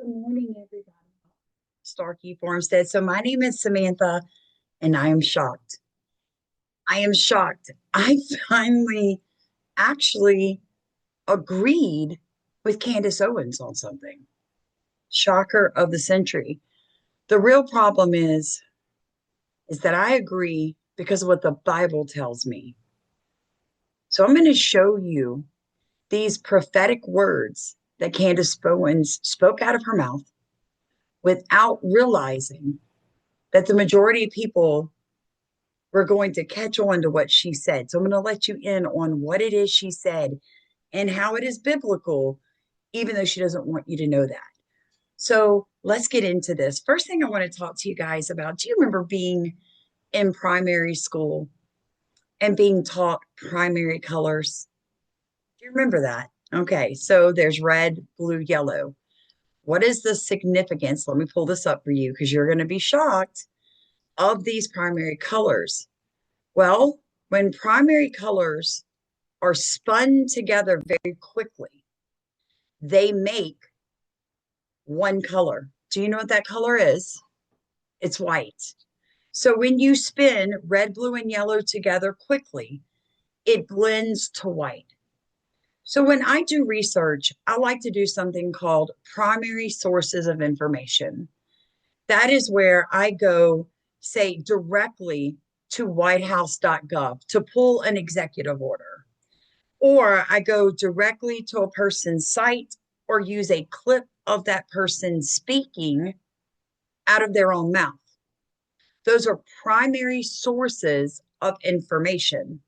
Good morning, everybody. Starkey Farmstead. So my name is Samantha, and I am shocked. I am shocked. I finally actually agreed with Candace Owens on something. Shocker of the century. The real problem is that I agree because of what the Bible tells me. So I'm going to show you these prophetic words that Candace Owens spoke out of her mouth without realizing that the majority of people were going to catch on to what she said. So I'm going to let you in on what it is she said and how it is biblical, even though she doesn't want you to know that. So let's get into this. First thing I want to talk to you guys about, do you remember being in primary school and being taught primary colors? Do you remember that? Okay, so there's red, blue, yellow. What is the significance? Let me pull this up for you because you're going to be shocked of these primary colors. Well, when primary colors are spun together very quickly, they make one color. Do you know what that color is? It's white. So when you spin red, blue, and yellow together quickly, it blends to white. So when I do research, I like to do something called primary sources of information. That is where I go, say, directly to whitehouse.gov to pull an executive order. Or I go directly to a person's site or use a clip of that person speaking out of their own mouth. Those are primary sources of information.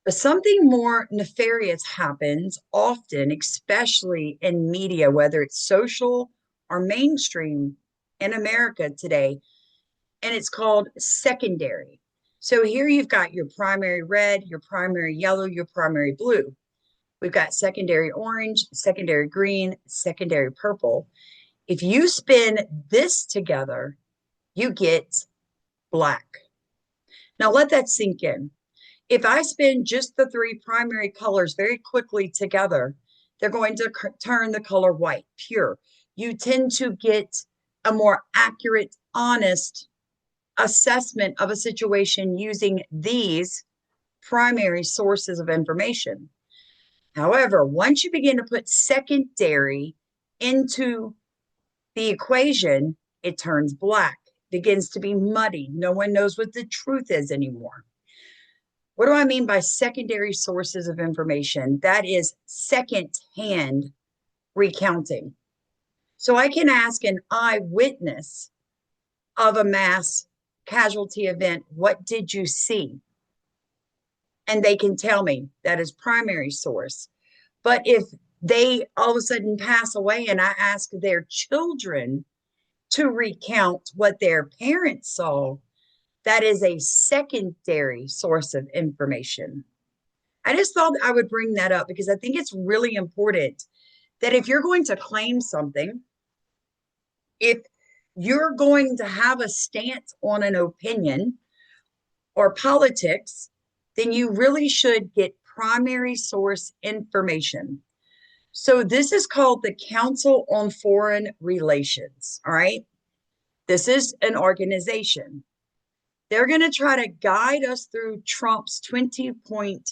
But something more nefarious happens often, especially in media, whether it's social or mainstream in America today, and it's called secondary. So here you've got your primary red, your primary yellow, your primary blue. We've got secondary orange, secondary green, secondary purple. If you spin this together, you get black. Now let that sink in. If I spin just the three primary colors very quickly together, they're going to turn the color white, pure. You tend to get a more accurate, honest assessment of a situation using these primary sources of information. However, once you begin to put secondary into the equation, it turns black, begins to be muddy. No one knows what the truth is anymore. What do I mean by secondary sources of information? That is second-hand recounting. So I can ask an eyewitness of a mass casualty event, what did you see? And they can tell me that is primary source. But if they all of a sudden pass away and I ask their children to recount what their parents saw, that is a secondary source of information. I just thought I would bring that up because I think it's really important that if you're going to claim something, if you're going to have a stance on an opinion or politics, then you really should get primary source information. So this is called the Council on Foreign Relations. All right. This is an organization. They're going to try to guide us through Trump's 20-point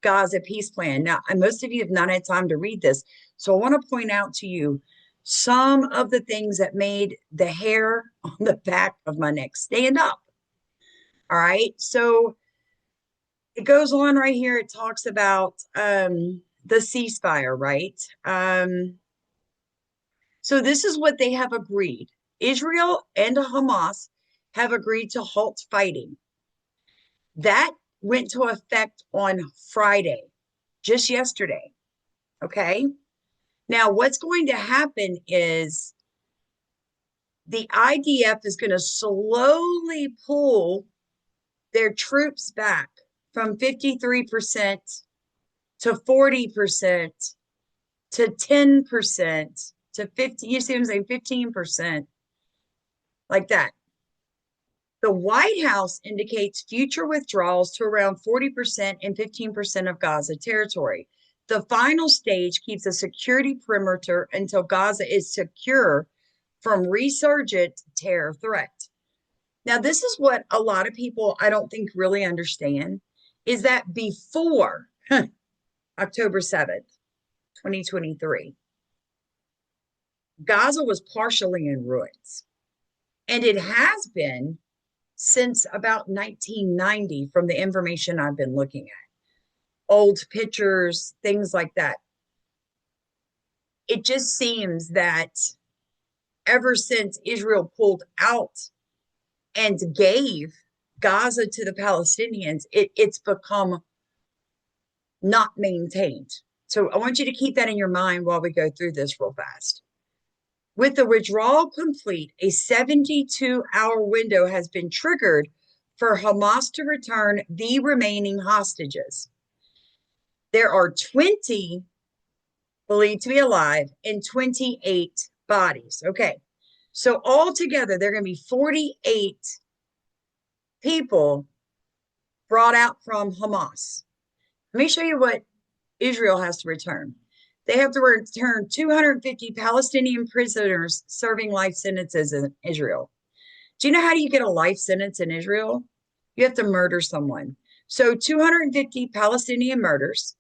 Gaza peace plan. Now, most of you have not had time to read this. So I want to point out to you some of the things that made the hair on the back of my neck stand up. All right. So it goes on right here. It talks about the ceasefire, right? So this is what they have agreed. Israel and Hamas have agreed to halt fighting. That went to effect on Friday, just yesterday. Okay. Now, what's going to happen is the IDF is going to slowly pull their troops back from 53% to 40% to 10% to 50. You see what I'm saying? 15%, like that. The White House indicates future withdrawals to around 40% and 15% of Gaza territory. The final stage keeps a security perimeter until Gaza is secure from resurgent terror threat. Now, this is what a lot of people I don't think really understand is that before October 7th, 2023, Gaza was partially in ruins. And it has been since about 1990 from the information I've been looking at. Old pictures, things like that. It just seems that ever since Israel pulled out and gave Gaza to the Palestinians, it's become not maintained. So I want you to keep that in your mind while we go through this real fast. With the withdrawal complete, a 72-hour window has been triggered for Hamas to return the remaining hostages. There are 20 believed to be alive and 28 bodies. Okay, so altogether, there are going to be 48 people brought out from Hamas. Let me show you what Israel has to return. They have to return 250 Palestinian prisoners serving life sentences in Israel. Do you know how do you get a life sentence in Israel? You have to murder someone. So 250 Palestinian murders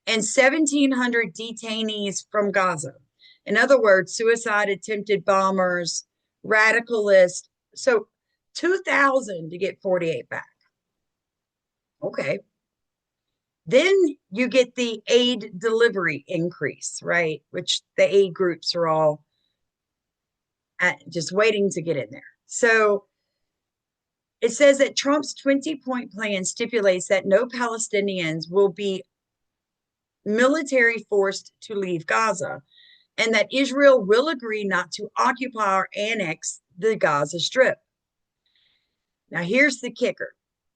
and 1,700 detainees from Gaza. In other words, suicide attempted bombers, radicalists. So 2,000 to get 48 back. Okay. Then you get the aid delivery increase, right? Which the aid groups are all just waiting to get in there. So it says that Trump's 20-point plan stipulates that no Palestinians will be military forced to leave Gaza and that Israel will agree not to occupy or annex the Gaza Strip. Now, here's the kicker.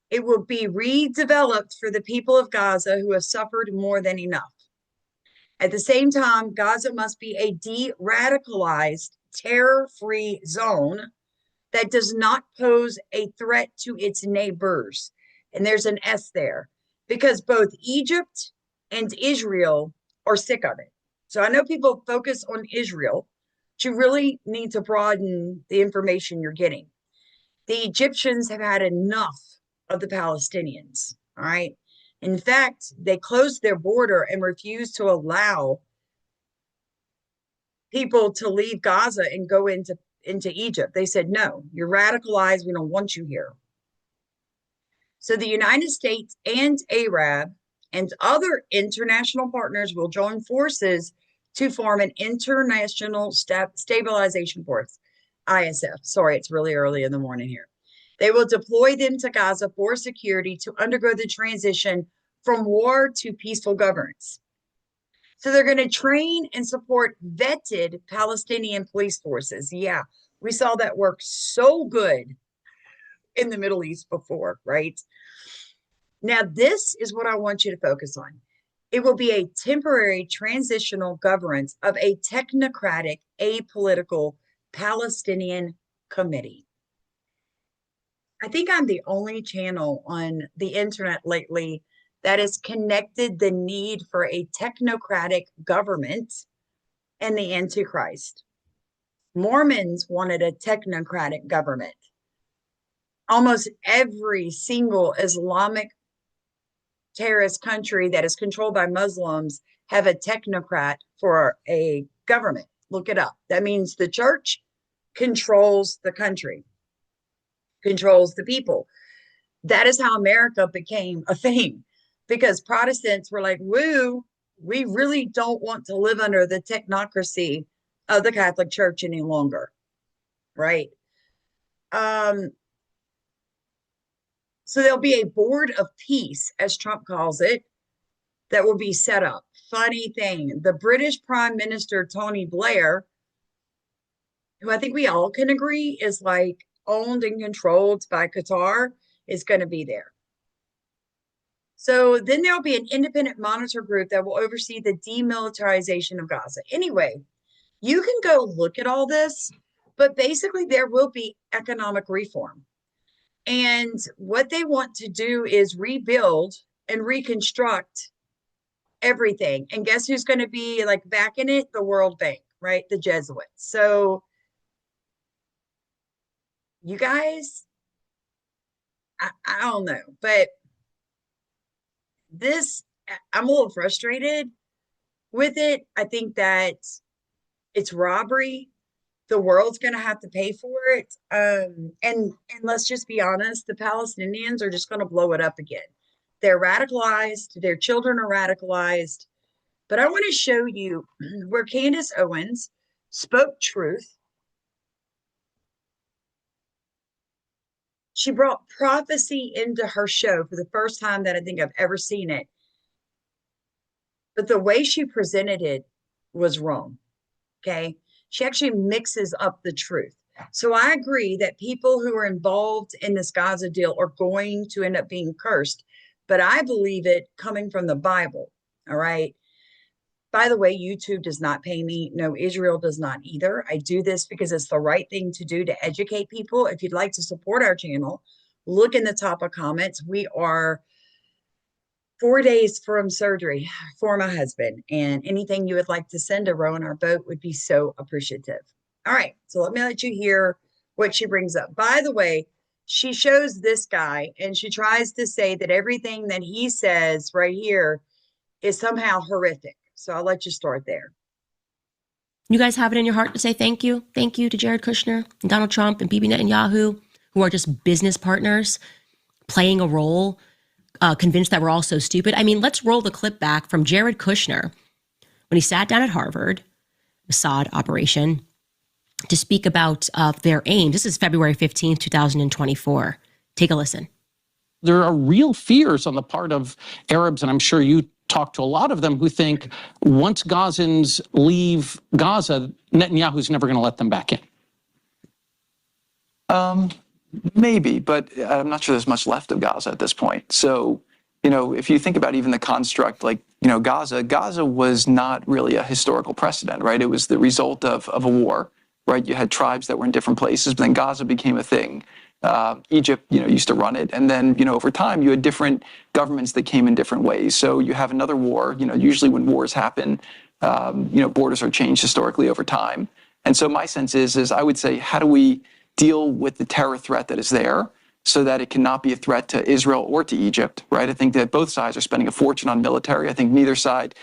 It will be redeveloped for the people of Gaza who have suffered more than enough. At the same time, Gaza must be a de-radicalized, terror-free zone that does not pose a threat to its neighbors. And there's an S there, because both Egypt and Israel are sick of it. So I know people focus on Israel, but you really need to broaden the information you're getting. The Egyptians have had enough of the Palestinians, all right? In fact, they closed their border and refused to allow people to leave Gaza and go into Egypt. They said, no, you're radicalized. We don't want you here. So the United States and Arab and other international partners will join forces to form an international stabilization force, ISF. Sorry, it's really early in the morning here. They will deploy them to Gaza for security to undergo the transition from war to peaceful governance. So they're going to train and support vetted Palestinian police forces. Yeah, we saw that work so good in the Middle East before, right? Now, this is what I want you to focus on. It will be a temporary transitional governance of a technocratic, apolitical Palestinian committee. I think I'm the only channel on the internet lately that has connected the need for a technocratic government and the Antichrist. Mormons wanted a technocratic government. Almost every single Islamic terrorist country that is controlled by Muslims have a technocrat for a government. Look it up. That means the church controls the country, controls the people. That is how America became a thing, because Protestants were like, woo, we really don't want to live under the technocracy of the Catholic Church any longer, right? So there'll be a board of peace, as Trump calls it, that will be set up. Funny thing, the British Prime Minister, Tony Blair, who I think we all can agree is like owned and controlled by Qatar, is going to be there. So then there'll be an independent monitor group that will oversee the demilitarization of Gaza. Anyway, you can go look at all this, but basically there will be economic reform. And what they want to do is rebuild and reconstruct everything. And guess who's going to be like back in it? The World Bank, right? The Jesuits. So you guys, I don't know, but this, I'm a little frustrated with it. I think that it's robbery. The world's going to have to pay for it. And let's just be honest, the Palestinians are just going to blow it up again. They're radicalized, their children are radicalized. But I want to show you where Candace Owens spoke truth. She brought prophecy into her show for the first time that I think I've ever seen it. But the way she presented it was wrong. Okay. She actually mixes up the truth. So I agree that people who are involved in this Gaza deal are going to end up being cursed, but I believe it coming from the Bible. All right. By the way, YouTube does not pay me. No, Israel does not either. I do this because it's the right thing to do to educate people. If you'd like to support our channel, look in the top of comments. We are 4 days from surgery for my husband, and anything you would like to send to row in our boat would be so appreciative. All right, so let you hear what she brings up. By the way, she shows this guy and she tries to say that everything that he says right here is somehow horrific. So I'll let you start there. You guys have it in your heart to say thank you. Thank you to Jared Kushner and Donald Trump and Bibi Netanyahu, who are just business partners playing a role, convinced that we're all so stupid. I mean, let's roll the clip back from Jared Kushner when he sat down at Harvard, Mossad operation, to speak about their aim. This is February 15th, 2024. Take a listen. There are real fears on the part of Arabs, and I'm sure you talk to a lot of them, who think once Gazans leave Gaza, Netanyahu's never going to let them back in. Maybe, but I'm not sure there's much left of Gaza at this point. So, if you think about even the construct, like, Gaza was not really a historical precedent, right? It was the result of a war, right? You had tribes that were in different places, but then Gaza became a thing. Egypt, used to run it. And then, over time, you had different governments that came in different ways. So you have another war, usually when wars happen, borders are changed historically over time. And so my sense is I would say, how do we deal with the terror threat that is there so that it cannot be a threat to Israel or to Egypt, right? I think that both sides are spending a fortune on military. I think neither side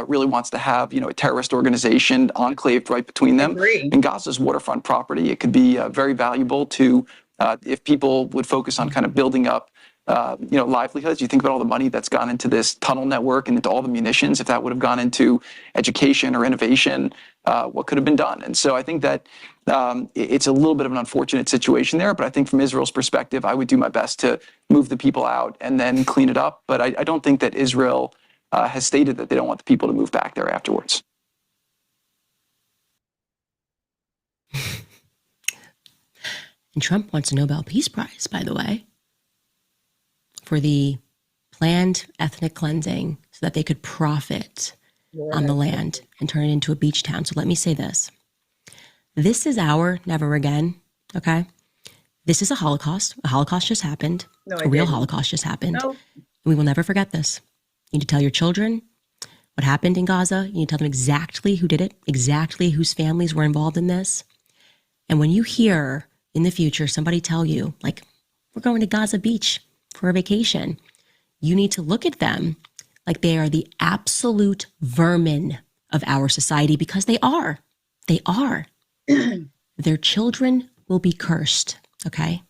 really wants to have, a terrorist organization enclaved right between them. And Gaza's waterfront property, it could be very valuable to, if people would focus on kind of building up, livelihoods. You think about all the money that's gone into this tunnel network and into all the munitions. If that would have gone into education or innovation, what could have been done? And so I think that it's a little bit of an unfortunate situation there. But I think from Israel's perspective, I would do my best to move the people out and then clean it up. But I don't think that Israel has stated that they don't want the people to move back there afterwards. And Trump wants a Nobel Peace Prize, by the way, for the planned ethnic cleansing so that they could profit on the land and turn it into a beach town. So let me say this. This is our never again, okay? This is a Holocaust. A Holocaust just happened. No, a real Holocaust just happened. No. And we will never forget this. You need to tell your children what happened in Gaza. You need to tell them exactly who did it, exactly whose families were involved in this. And when you hear in the future somebody tell you, like, we're going to Gaza Beach for a vacation, you need to look at them like they are the absolute vermin of our society, because they are. They are. Their children will be cursed, okay?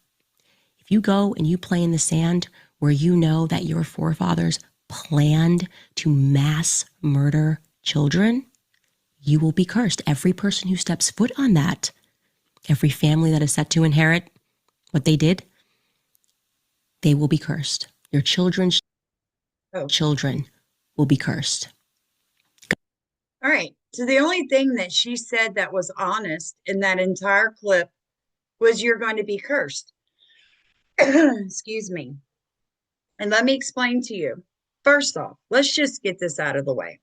If you go and you play in the sand where you know that your forefathers planned to mass murder children, you will be cursed. Every person who steps foot on that, every family that is set to inherit what they did, they will be cursed. Your children's children will be cursed. All right. So the only thing that she said that was honest in that entire clip was, you're going to be cursed. Excuse me. And let me explain to you. First off, let's just get this out of the way.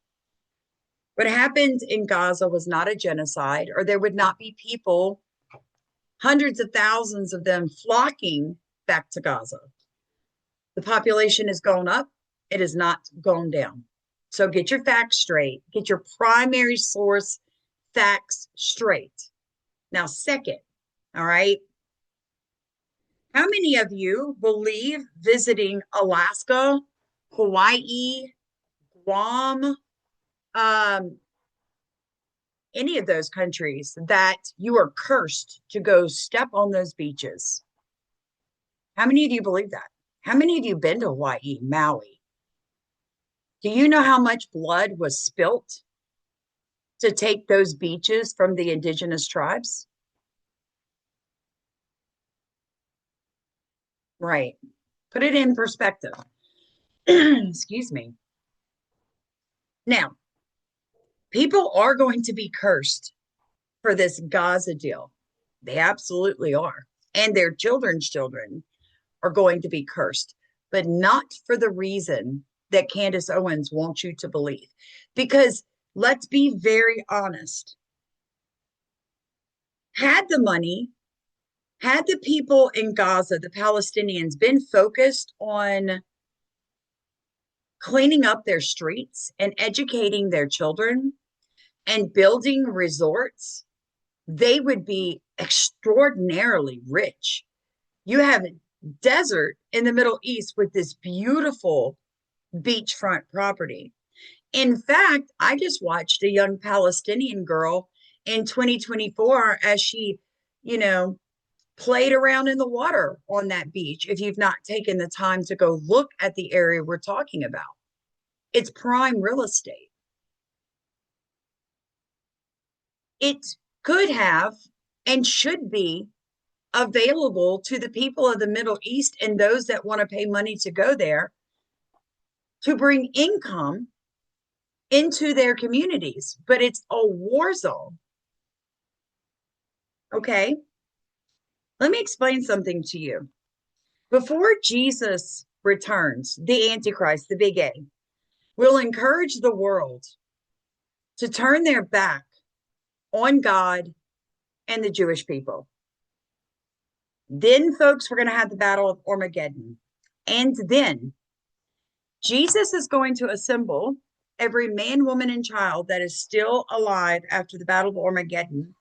What happened in Gaza was not a genocide, or there would not be people, hundreds of thousands of them, flocking back to Gaza. The population has gone up. It has not gone down. So get your facts straight. Get your primary source facts straight. Now, second, all right, how many of you believe visiting Alaska, Hawaii, Guam, any of those countries, that you are cursed to go step on those beaches? How many of you believe that? How many of you been to Hawaii, Maui? Do you know how much blood was spilt to take those beaches from the indigenous tribes? Right. Put it in perspective. Excuse me. Now, people are going to be cursed for this Gaza deal. They absolutely are. And their children's children are going to be cursed, but not for the reason that Candace Owens wants you to believe. Because let's be very honest. Had the money, had the people in Gaza, the Palestinians, been focused on cleaning up their streets and educating their children and building resorts, they would be extraordinarily rich. You have a desert in the Middle East with this beautiful beachfront property. In fact, I just watched a young Palestinian girl in 2024 as she, played around in the water on that beach. If you've not taken the time to go look at the area we're talking about, it's prime real estate. It could have and should be available to the people of the Middle East and those that want to pay money to go there to bring income into their communities, but it's a war zone. Okay, let me explain something to you. Before Jesus returns, the Antichrist, the big A, will encourage the world to turn their back on God and the Jewish people. Then, folks, we're going to have the Battle of Armageddon. And then Jesus is going to assemble every man, woman, and child that is still alive after the Battle of Armageddon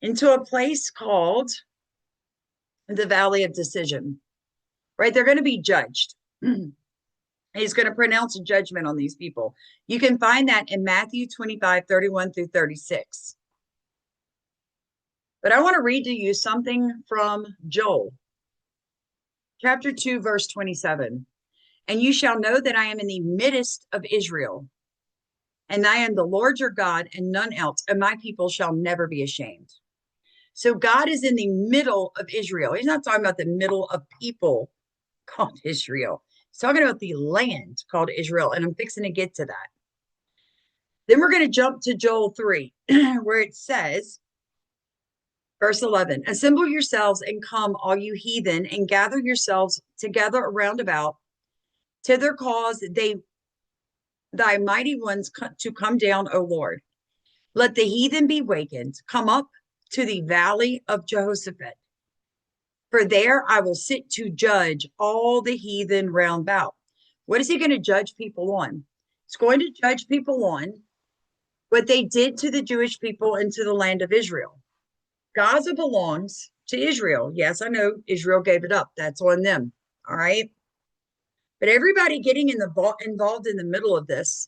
into a place called the Valley of Decision, right? They're going to be judged. He's going to pronounce a judgment on these people. You can find that in Matthew 25, 31 through 36. But I want to read to you something from Joel, chapter 2, verse 27. And you shall know that I am in the midst of Israel, and I am the Lord your God, and none else, and my people shall never be ashamed. So God is in the middle of Israel. He's not talking about the middle of people called Israel. He's talking about the land called Israel, and I'm fixing to get to that. Then we're going to jump to Joel 3, where it says, verse 11, assemble yourselves and come, all you heathen, and gather yourselves together around about, thither cause thy mighty ones to come down, O Lord. Let the heathen be wakened, come up to the valley of Jehoshaphat. For there I will sit to judge all the heathen round about. What is he going to judge people on? He's going to judge people on what they did to the Jewish people and to the land of Israel. Gaza belongs to Israel. Yes, I know Israel gave it up. That's on them. All right. But everybody getting involved in the middle of this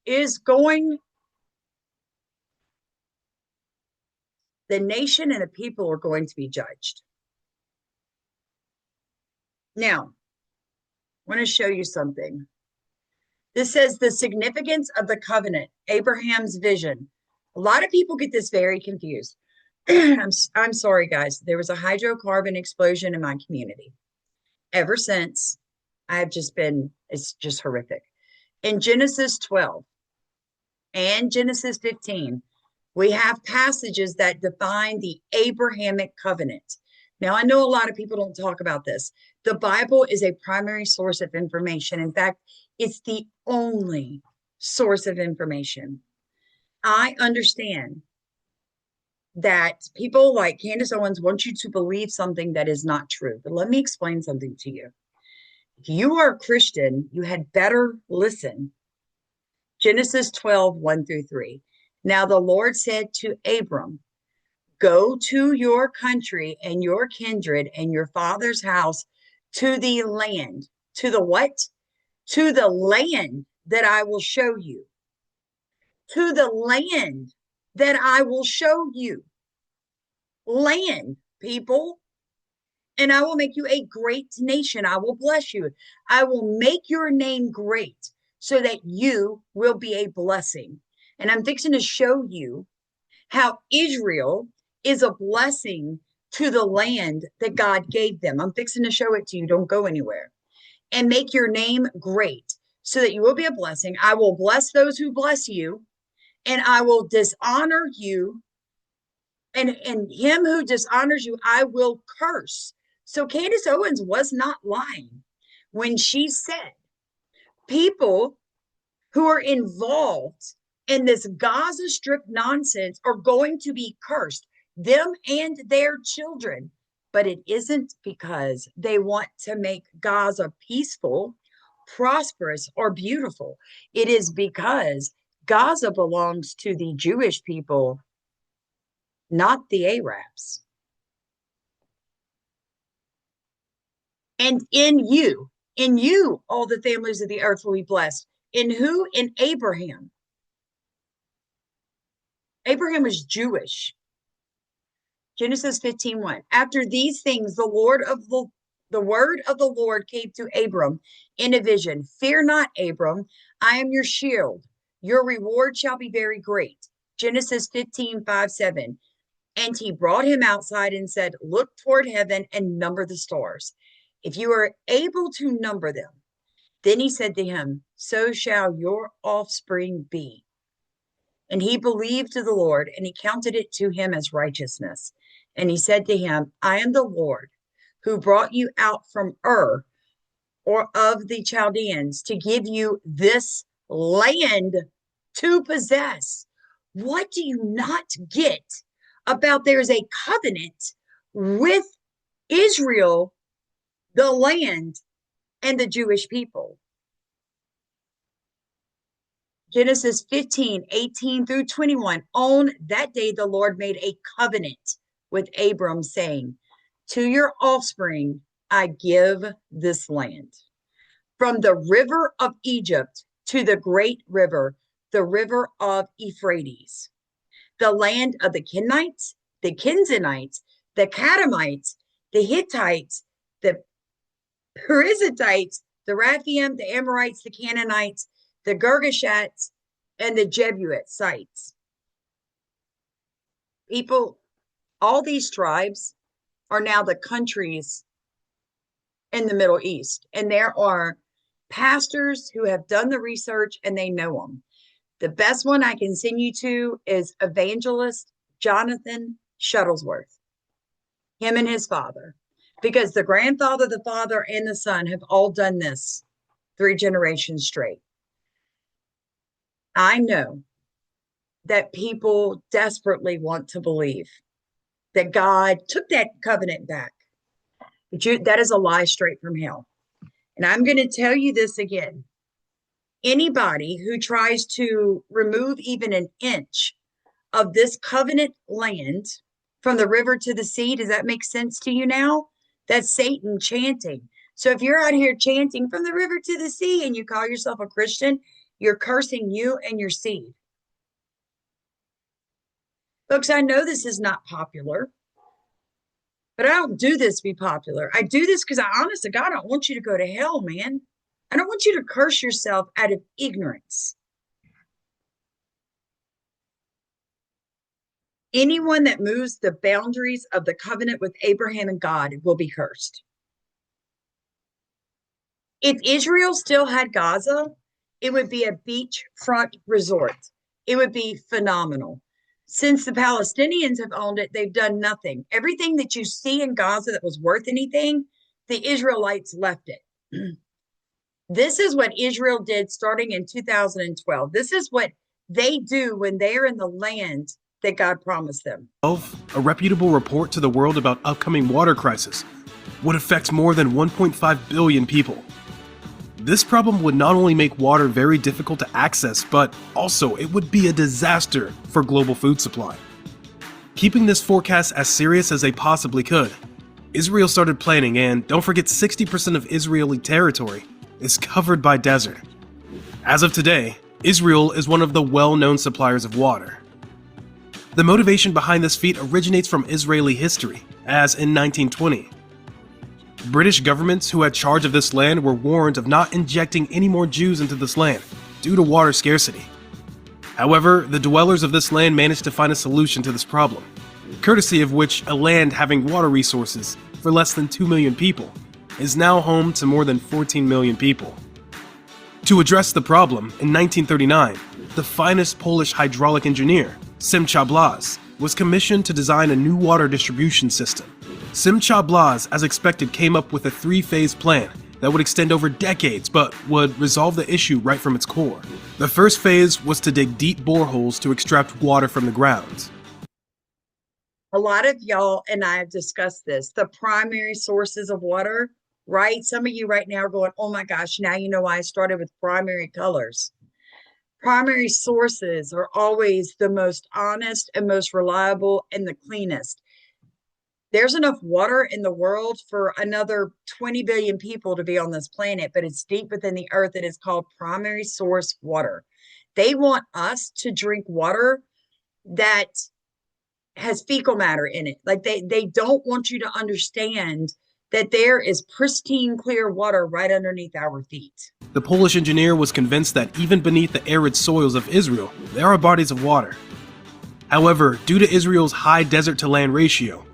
is going, the nation and the people are going to be judged. Now, I want to show you something. This says the significance of the covenant, Abraham's vision. A lot of people get this very confused. I'm sorry, guys. There was a hydrocarbon explosion in my community. Ever since, I've just been, it's just horrific. In Genesis 12 and Genesis 15, we have passages that define the Abrahamic covenant. Now, I know a lot of people don't talk about this. The Bible is a primary source of information. In fact, it's the only source of information. I understand that people like Candace Owens want you to believe something that is not true. But let me explain something to you. If you are a Christian, you had better listen. Genesis 12, 1 through 3. Now the Lord said to Abram, go to your country and your kindred and your father's house to the land. To the what? To the land that I will show you. To the land that I will show you. Land, people. And I will make you a great nation. I will bless you. I will make your name great so that you will be a blessing. And I'm fixing to show you how Israel is a blessing to the land that God gave them. I'm fixing to show it to you. Don't go anywhere. And make your name great so that you will be a blessing. I will bless those who bless you, and I will dishonor you. And him who dishonors you, I will curse. So Candace Owens was not lying when she said people who are involved in this Gaza Strip nonsense are going to be cursed, them and their children. But it isn't because they want to make Gaza peaceful, prosperous, or beautiful. It is because Gaza belongs to the Jewish people, not the Arabs. And in you, all the families of the earth will be blessed. In who? In Abraham. Abraham was Jewish. Genesis 15:1. After these things, the word of the Lord came to Abram in a vision. Fear not, Abram, I am your shield. Your reward shall be very great. Genesis 15:5, 7. And he brought him outside and said, look toward heaven and number the stars, if you are able to number them. Then he said to him, so shall your offspring be. And he believed to the Lord, and he counted it to him as righteousness. And he said to him, I am the Lord who brought you out from Ur, or of the Chaldeans, to give you this land to possess. What do you not get about there's a covenant with Israel, the land, and the Jewish people? Genesis 15:18 through 21. On that day, the Lord made a covenant with Abram, saying, to your offspring, I give this land. From the river of Egypt to the great river, the river of Euphrates, the land of the Kenites, the Kenzanites, the Kadamites, the Hittites, the Perizzites, the Raphaim, the Amorites, the Canaanites, the Girgashats, and the Jebusites. People, all these tribes are now the countries in the Middle East. And there are pastors who have done the research and they know them. The best one I can send you to is evangelist Jonathan Shuttlesworth, him and his father, because the grandfather, the father, and the son have all done this 3 generations straight. I know that people desperately want to believe that God took that covenant back. But that is a lie straight from hell. And I'm going to tell you this again. Anybody who tries to remove even an inch of this covenant land from the river to the sea, does that make sense to you now? That's Satan chanting. So if you're out here chanting from the river to the sea and you call yourself a Christian, you're cursing you and your seed. Folks, I know this is not popular, but I don't do this to be popular. I do this because honest to God, I don't want you to go to hell, man. I don't want you to curse yourself out of ignorance. Anyone that moves the boundaries of the covenant with Abraham and God will be cursed. If Israel still had Gaza, it would be a beachfront resort. It would be phenomenal. Since the Palestinians have owned it, they've done nothing. Everything that you see in Gaza that was worth anything, the Israelites left it. This is what Israel did starting in 2012. This is what they do when they're in the land that God promised them. A reputable report to the world about upcoming water crisis would affect more than 1.5 billion people. This problem would not only make water very difficult to access, but also it would be a disaster for global food supply. Keeping this forecast as serious as they possibly could, Israel started planning, and don't forget 60% of Israeli territory is covered by desert. As of today, Israel is one of the well-known suppliers of water. The motivation behind this feat originates from Israeli history, as in 1920. British governments who had charge of this land were warned of not injecting any more Jews into this land due to water scarcity. However, the dwellers of this land managed to find a solution to this problem, courtesy of which a land having water resources for less than 2 million people is now home to more than 14 million people. To address the problem, in 1939, the finest Polish hydraulic engineer, Simcha Blas, was commissioned to design a new water distribution system. Simcha Blas, as expected, came up with a 3-phase plan that would extend over decades but would resolve the issue right from its core. The first phase was to dig deep boreholes to extract water from the ground. A lot of y'all and I have discussed this, the primary sources of water, right? Some of you right now are going, oh my gosh, now you know why I started with primary colors. Primary sources are always the most honest and most reliable and the cleanest. There's enough water in the world for another 20 billion people to be on this planet, but it's deep within the earth. It is called primary source water. They want us to drink water that has fecal matter in it. Like they don't want you to understand that there is pristine, clear water right underneath our feet. The Polish engineer was convinced that even beneath the arid soils of Israel, there are bodies of water. However, due to Israel's high desert-to-land ratio,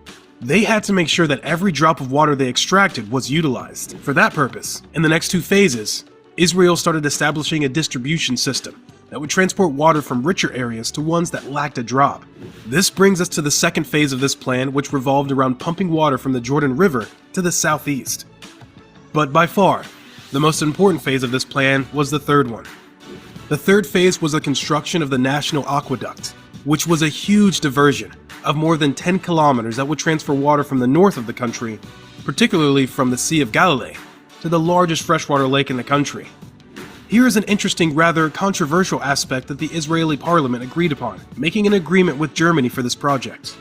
they had to make sure that every drop of water they extracted was utilized. For that purpose, in the next 2 phases, Israel started establishing a distribution system that would transport water from richer areas to ones that lacked a drop. This brings us to the second phase of this plan, which revolved around pumping water from the Jordan River to the southeast. But by far, the most important phase of this plan was the third one. The third phase was the construction of the National Aqueduct, which was a huge diversion of more than 10 kilometers that would transfer water from the north of the country, particularly from the Sea of Galilee, to the largest freshwater lake in the country. Here is an interesting, rather controversial aspect that the Israeli parliament agreed upon, making an agreement with Germany for this project.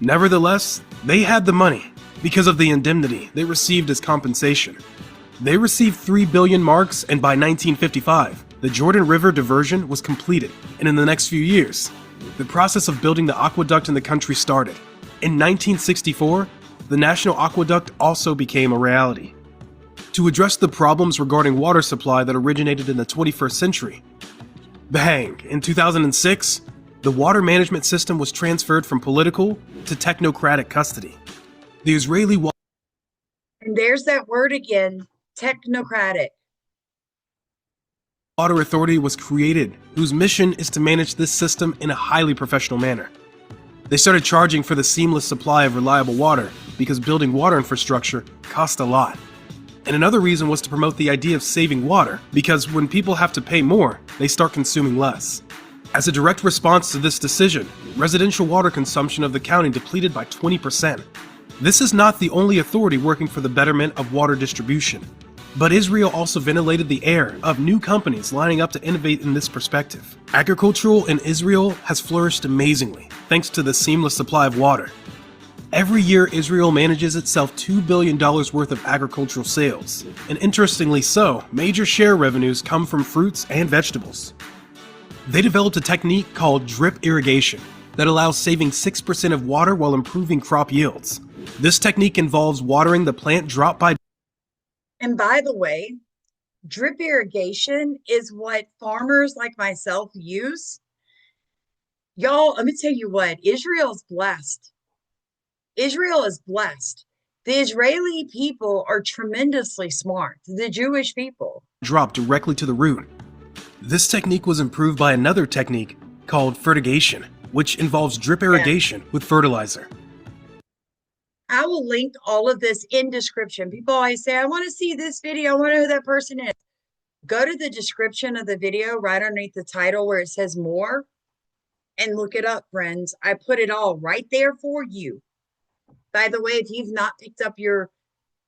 Nevertheless, they had the money because of the indemnity they received as compensation. They received 3 billion marks, and by 1955, the Jordan River diversion was completed, and in the next few years, the process of building the aqueduct in the country started. In 1964, the National Aqueduct also became a reality. To address the problems regarding water supply that originated in the 21st century, bang! In 2006, the water management system was transferred from political to technocratic custody. The Israeli And there's that word again, technocratic. Water Authority was created, whose mission is to manage this system in a highly professional manner. They started charging for the seamless supply of reliable water because building water infrastructure cost a lot. And another reason was to promote the idea of saving water, because when people have to pay more, they start consuming less. As a direct response to this decision, residential water consumption of the county depleted by 20%. This is not the only authority working for the betterment of water distribution, but Israel also ventilated the air of new companies lining up to innovate in this perspective. Agricultural in Israel has flourished amazingly, thanks to the seamless supply of water. Every year, Israel manages itself $2 billion worth of agricultural sales, and interestingly so, major share revenues come from fruits and vegetables. They developed a technique called drip irrigation that allows saving 6% of water while improving crop yields. This technique involves watering the plant drop by. And by the way, drip irrigation is what farmers like myself use. Y'all, let me tell you what, Israel's blessed. Israel is blessed. The Israeli people are tremendously smart, the Jewish people. Drop directly to the root. This technique was improved by another technique called fertigation, which involves drip irrigation with fertilizer. I will link all of this in description. People always say, I want to see this video. I want to know who that person is. Go to the description of the video right underneath the title where it says more and look it up, friends. I put it all right there for you. By the way, if you've not picked up your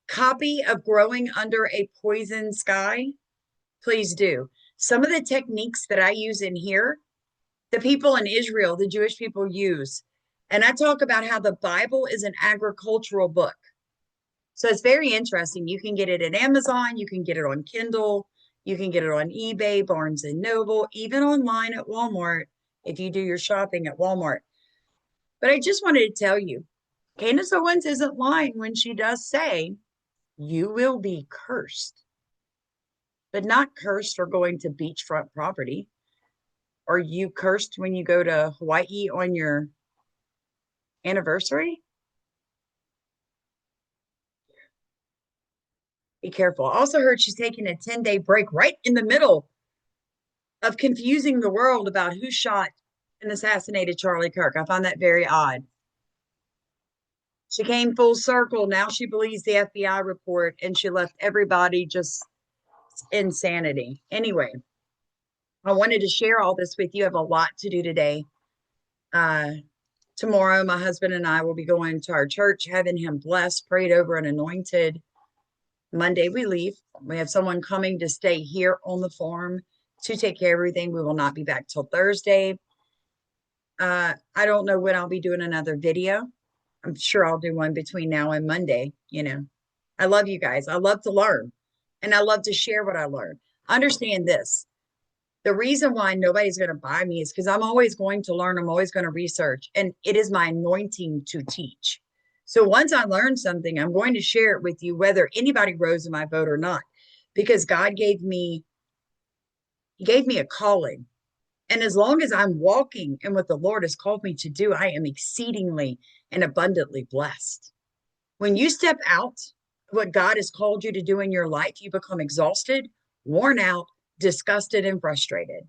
copy of Growing Under a Poison Sky, please do. Some of the techniques that I use in here, the people in Israel, the Jewish people use. And I talk about how the Bible is an agricultural book. So it's very interesting. You can get it at Amazon, you can get it on Kindle, you can get it on eBay, Barnes and Noble, even online at Walmart if you do your shopping at Walmart. But I just wanted to tell you, Candace Owens isn't lying when she does say, you will be cursed, but not cursed for going to beachfront property. Are you cursed when you go to Hawaii on your anniversary? Be careful. I also heard she's taking a 10-day break right in the middle of confusing the world about who shot and assassinated Charlie Kirk. I find that very odd. She came full circle. Now she believes the FBI report and she left everybody just insanity. Anyway, I wanted to share all this with you. I have a lot to do today. Tomorrow, my husband and I will be going to our church, having him blessed, prayed over, and anointed. Monday, we leave. We have someone coming to stay here on the farm to take care of everything. We will not be back till Thursday. I don't know when I'll be doing another video. I'm sure I'll do one between now and Monday. You know, I love you guys. I love to learn and I love to share what I learn. Understand this. The reason why nobody's going to buy me is because I'm always going to learn. I'm always going to research. And it is my anointing to teach. So once I learn something, I'm going to share it with you, whether anybody rose in my boat or not, because God gave me a calling. And as long as I'm walking in what the Lord has called me to do, I am exceedingly and abundantly blessed. When you step out, what God has called you to do in your life, you become exhausted, worn out, disgusted, and frustrated.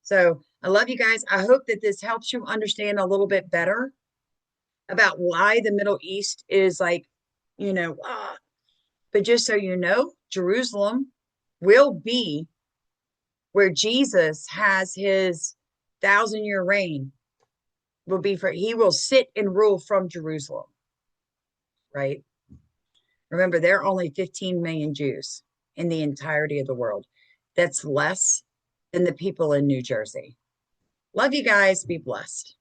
So I love you guys. I hope that this helps you understand a little bit better about why the Middle East is like, but just so you know, Jerusalem will be where Jesus has his 1,000-year reign. He will sit and rule from Jerusalem, right? Remember, there are only 15 million Jews in the entirety of the world. That's less than the people in New Jersey. Love you guys. Be blessed.